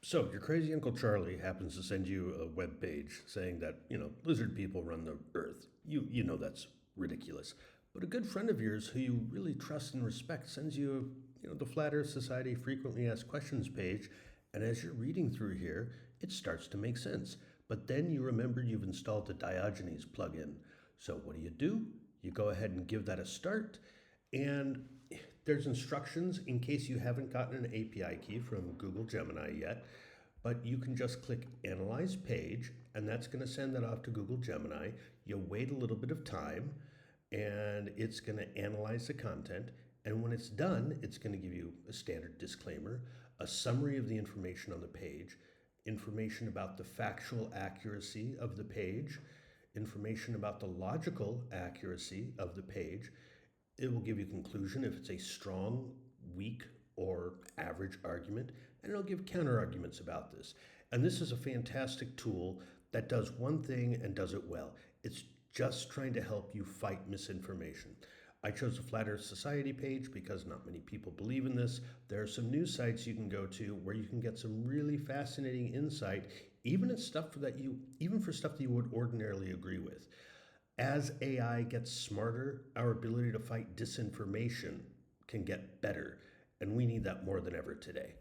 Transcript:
So your crazy Uncle Charlie happens to send you a web page saying that, lizard people run the earth. You know that's ridiculous. But a good friend of yours who you really trust and respect sends you, the Flat Earth Society frequently asked questions page, and as you're reading through here, it starts to make sense. But then you remember you've installed the Diogenes plugin. So what do? You go ahead and give that a start, and there's instructions in case you haven't gotten an API key from Google Gemini yet, but you can just click Analyze Page, and that's going to send that off to Google Gemini. You'll wait a little bit of time, and it's going to analyze the content. And when it's done, it's going to give you a standard disclaimer, a summary of the information on the page, information about the factual accuracy of the page, information about the logical accuracy of the page. It will give you conclusion if it's a strong, weak, or average argument, and it'll give counter arguments about this. And this is a fantastic tool that does one thing and does it well. It's just trying to help you fight misinformation. I chose the Flat Earth Society page because not many people believe in this. There are some news sites you can go to where you can get some really fascinating insight, even for stuff that you would ordinarily agree with. As AI gets smarter, our ability to fight disinformation can get better, and we need that more than ever today.